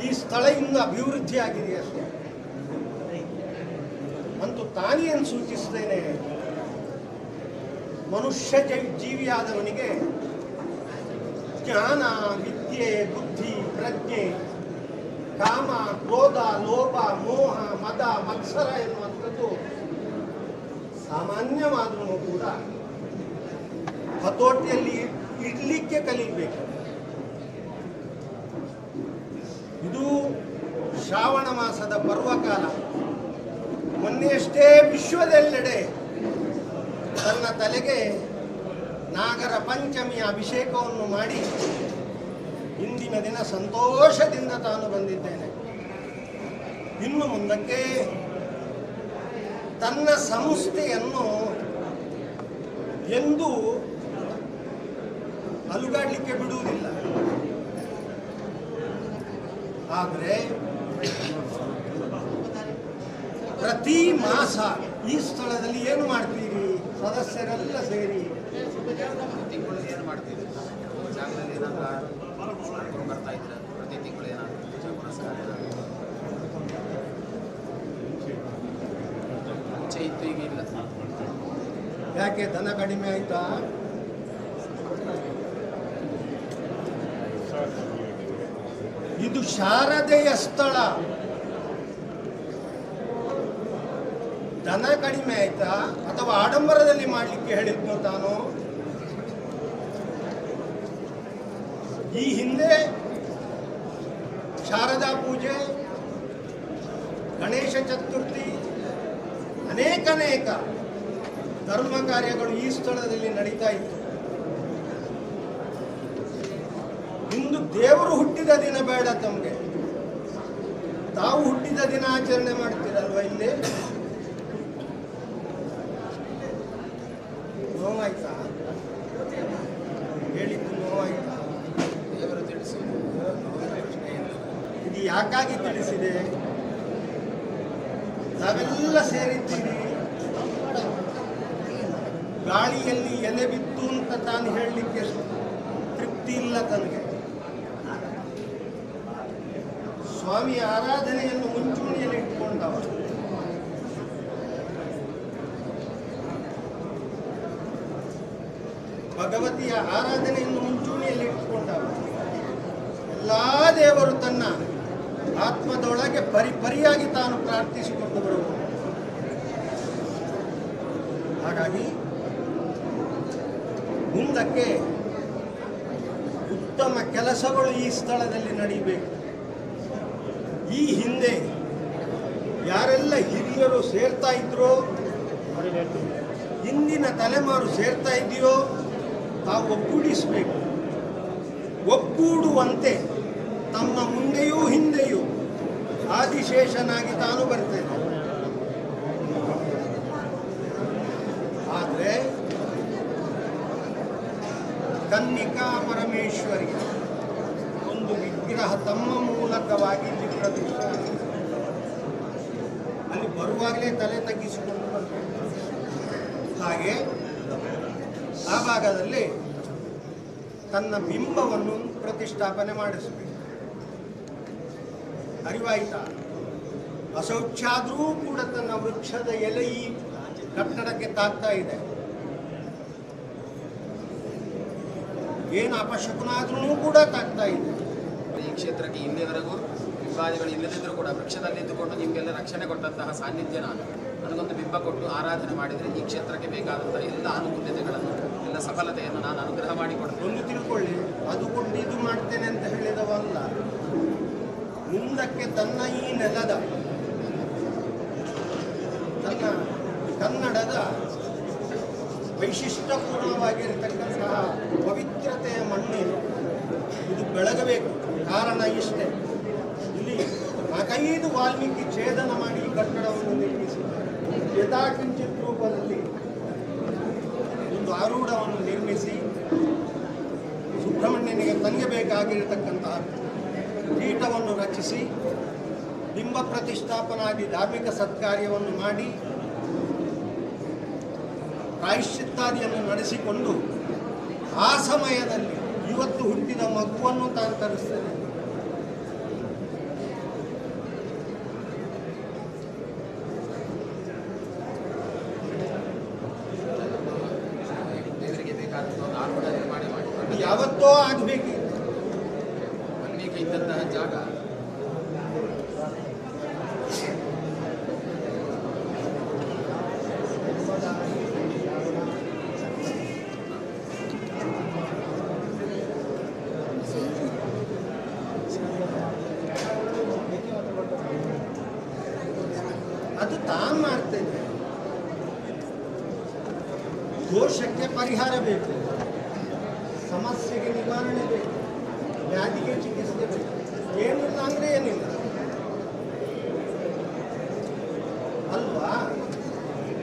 ಈ ಸ್ಥಳ ಇನ್ನು ಅಭಿವೃದ್ಧಿ ಆಗಿದೆ ಅಷ್ಟೇ. ಅಂತೂ ತಾನೇನು ಸೂಚಿಸ್ತೇನೆ, ಮನುಷ್ಯ ಜೀವಿಯಾದವನಿಗೆ ಜ್ಞಾನ, ವಿದ್ಯೆ, ಬುದ್ಧಿ, ಪ್ರಜ್ಞೆ, ಕಾಮ, ಕ್ರೋಧ, ಲೋಭ, ಮೋಹ, ಮದ, ಮತ್ಸರ ಎನ್ನುವಂಥದ್ದು ಸಾಮಾನ್ಯವಾದರೂ ಕೂಡ ಹತೋಟಿಯಲ್ಲಿ ಇಡ್ಲಿಕ್ಕೆ ಕಲಿಬೇಕು. ಇದು ಶ್ರಾವಣ ಮಾಸದ ಪರ್ವಕಾಲ. ಮೊನ್ನೆಯಷ್ಟೇ ವಿಶ್ವದೆಲ್ಲೆಡೆ ತನ್ನ ತಲೆಗೆ ನಾಗರ ಪಂಚಮಿಯ ಅಭಿಷೇಕವನ್ನು ಮಾಡಿ ಇಂದಿನ ದಿನ ಸಂತೋಷದಿಂದ ತಾನು ಬಂದಿದ್ದೇನೆ. ಇನ್ನು ಮುಂದಕ್ಕೆ ತನ್ನ ಸಂಸ್ಥೆಯನ್ನು ಎಂದೂ ಅಲುಗಾಡಲಿಕ್ಕೆ ಬಿಡುವುದಿಲ್ಲ. ಆದರೆ ಪ್ರತಿ ಮಾಸ ಈ ಸ್ಥಳದಲ್ಲಿ ಏನು ಮಾಡ್ತೀರಿ ಸದಸ್ಯರೆಲ್ಲ ಸೇರಿ? ತಿಂಗಳು ಏನು ಮಾಡ್ತೀವಿ ಜಾಗದಲ್ಲಿ ಏನಾದ್ರು ಬರ್ತಾ ಇದ್ರೆ ಪ್ರತಿ ತಿಂಗಳು ಏನಾದ್ರು ಪೂಜಾ ಪುನಸ್ಕಾರ ಮುಂಚೆ ಇತ್ತು, ಈಗ ಇಲ್ಲ. ಯಾಕೆ ದನ ಕಡಿಮೆ ಆಯ್ತಾ? ಇದು ಶಾರದೆಯ ಸ್ಥಳ. ದನ ಕಡಿಮೆ ಆಯ್ತಾ ಅಥವಾ ಆಡಂಬರದಲ್ಲಿ ಮಾಡಲಿಕ್ಕೆ ಹೇಳಿದ್ನೋ ತಾನು? ಈ ಹಿಂದೆ ಶಾರದಾ ಪೂಜೆ, ಗಣೇಶ ಚತುರ್ಥಿ, ಅನೇಕ ಧರ್ಮ ಕಾರ್ಯಗಳು ಈ ಸ್ಥಳದಲ್ಲಿ ನಡೀತಾ ಇತ್ತು. ಇಂದು ದೇವರು ಹುಟ್ಟಿದ ದಿನ ಬೇಡ ತಮಗೆ, ತಾವು ಹುಟ್ಟಿದ ದಿನ ಆಚರಣೆ ಮಾಡ್ತೀರಲ್ವ? ಇಲ್ಲಿ ನೋವಾಯ್ತಾ? ಹೇಳಿದ್ದು ನೋವಾಯ್ತಾ? ದೇವರು ತಿಳಿಸಿ. ಇದು ಯಾಕಾಗಿ ತಿಳಿಸಿದೆ? ನಾವೆಲ್ಲ ಸೇರಿದ್ದೀರಿ. ಗಾಳಿಯಲ್ಲಿ ಎಲೆ ಬಿತ್ತು ಅಂತ ತಾನು ಹೇಳಲಿಕ್ಕೆ ತೃಪ್ತಿ ಇಲ್ಲ ತನಗೆ. ಸ್ವಾಮಿಯ ಆರಾಧನೆಯನ್ನು ಮುಂಚೂಣಿಯಲ್ಲಿ ಇಟ್ಟುಕೊಂಡವ. ಭಗವತಿಯ ಆರಾಧನೆಯನ್ನು ಮುಂಚೂಣಿಯಲ್ಲಿ ಇಟ್ಟುಕೊಂಡವ. ಎಲ್ಲ ದೇವರು ತನ್ನ ಆತ್ಮದೊಳಗೆ ಪರಿಯಾಗಿ ತಾನು ಪ್ರಾರ್ಥಿಸಿಕೊಂಡು ಬರುವುದು. ಹಾಗಾಗಿ ಮುಂದಕ್ಕೆ ಉತ್ತಮ ಕೆಲಸಗಳು ಈ ಸ್ಥಳದಲ್ಲಿ ನಡೆಯಬೇಕು. ಈ ಹಿಂದೆ ಯಾರೆಲ್ಲ ಹಿರಿಯರು ಸೇರ್ತಾ ಇದ್ರೋ, ಇಂದಿನ ತಲೆಮಾರು ಸೇರ್ತಾ ಇದೆಯೋ, ತಾವು ಒಗ್ಗೂಡಿಸಬೇಕು. ಒಗ್ಗೂಡುವಂತೆ ತಮ್ಮ ಮುಂದೆಯೂ ಹಿಂದೆಯೂ ಆದಿಶೇಷನಾಗಿ ತಾನು ಬರ್ತೇನೆ. ಆದರೆ ಕನ್ನಿಕಾ ಪರಮೇಶ್ವರಿ ಒಂದು ವಿಗ್ರಹ ತಮ್ಮ ಮೂಲಕವಾಗಿ ಇಲ್ಲಿ ಪ್ರತಿಷ್ಠೆ. ಅಲ್ಲಿ ಬರುವಾಗಲೇ ತಲೆ ತಗ್ಗಿಸಿಕೊಂಡು ಬರಬೇಕು. ಹಾಗೆ ಆ ಭಾಗದಲ್ಲಿ ತನ್ನ ಬಿಂಬವನ್ನು ಪ್ರತಿಷ್ಠಾಪನೆ ಮಾಡಿಸಬೇಕು. ಅರಿವಾಯ್ತಾ? ಅಶೌಚಾದರೂ ಕೂಡ ತನ್ನ ವೃಕ್ಷದ ಎಲೆ ಈ ಕಟ್ಟಡಕ್ಕೆ ತಾಗ್ತಾ ಇದೆ. ಏನು ಅಪಶಕುನಾದ್ರೂ ಕೂಡ ತಾಗ್ತಾ ಇದೆ. ಈ ಕ್ಷೇತ್ರಕ್ಕೆ ಇಲ್ಲಿವರೆಗೂ ಬಿಂಬಾದಿಗಳು ಇಲ್ಲದಿದ್ದರೂ ಕೂಡ ವೃಕ್ಷದಲ್ಲಿ ಇದ್ದುಕೊಂಡು ನಿಮಗೆಲ್ಲ ರಕ್ಷಣೆ ಕೊಟ್ಟಂತಹ ಸಾನ್ನಿಧ್ಯ ನಾನು. ನನಗೊಂದು ಬಿಂಬ ಕೊಟ್ಟು ಆರಾಧನೆ ಮಾಡಿದರೆ ಈ ಕ್ಷೇತ್ರಕ್ಕೆ ಬೇಕಾದಂಥ ಎಲ್ಲ ಅನುಕೂಲತೆಗಳನ್ನು, ಎಲ್ಲ ಸಫಲತೆಯನ್ನು ನಾನು ಅನುಗ್ರಹ ಮಾಡಿಕೊಡ್ತೇನೆ. ಒಂದು ತಿಳ್ಕೊಳ್ಳಿ, ಅದು ಕೊಟ್ಟು ಇದು ಮಾಡ್ತೇನೆ ಅಂತ ಹೇಳಿದವಲ್ಲ. ಮುಂದಕ್ಕೆ ತನ್ನ ಈ ನೆಲದ, ತನ್ನ ಕನ್ನಡದ ವೈಶಿಷ್ಟ್ಯಪೂರ್ಣವಾಗಿರತಕ್ಕಂತಹ ಪವಿತ್ರತೆಯ ಮಣ್ಣಿನ ಇದು ಬೆಳಗಬೇಕು. ಕಾರಣ ಇಷ್ಟೇ, ಇಲ್ಲಿ 4-5 ವಾಲ್ಮೀಕಿ ಛೇದನ ಮಾಡಿ ಈ ಕಟ್ಟಡವನ್ನು ನಿರ್ಮಿಸಿದ್ದಾರೆ. ಯಥಾಕಿಂಚಿತ್ ರೂಪದಲ್ಲಿ ಒಂದು ಆರೂಢವನ್ನು ನಿರ್ಮಿಸಿ ಸುಬ್ರಹ್ಮಣ್ಯನಿಗೆ ತನಗೆ ಬೇಕಾಗಿರತಕ್ಕಂತಹ ಪೀಠವನ್ನು ರಚಿಸಿ ಬಿಂಬ ಪ್ರತಿಷ್ಠಾಪನಾದಿ ಧಾರ್ಮಿಕ ಸತ್ಕಾರ್ಯವನ್ನು ಮಾಡಿ ಪ್ರಾಯಶ್ಚಿತ್ತಾದಿಯನ್ನು ನಡೆಸಿಕೊಂಡು ಆ ಸಮಯದಲ್ಲಿ ಇವತ್ತು ಹುಟ್ಟಿದ ಮಗುವನ್ನು ತಾನು ತರಿಸ್ತೇನೆ. ಯಾವತ್ತೋ ಆಗಬೇಕಿತ್ತು. ವಾಲ್ಮೀಕಿ ಇದ್ದಂತಹ ಜಾಗ ಅದು ತಾನು ಮಾಡ್ತಾ ಇದ್ದೆ. ದೋಷಕ್ಕೆ ಪರಿಹಾರ ಬೇಕು, ಸಮಸ್ಯೆಗೆ ನಿವಾರಣೆ ಬೇಕು, ವ್ಯಾಧಿಗೆ ಚಿಕಿತ್ಸೆ ಬೇಕು. ಏನಿಲ್ಲ ಅಂದ್ರೆ ಏನಿಲ್ಲ ಅಲ್ವಾ?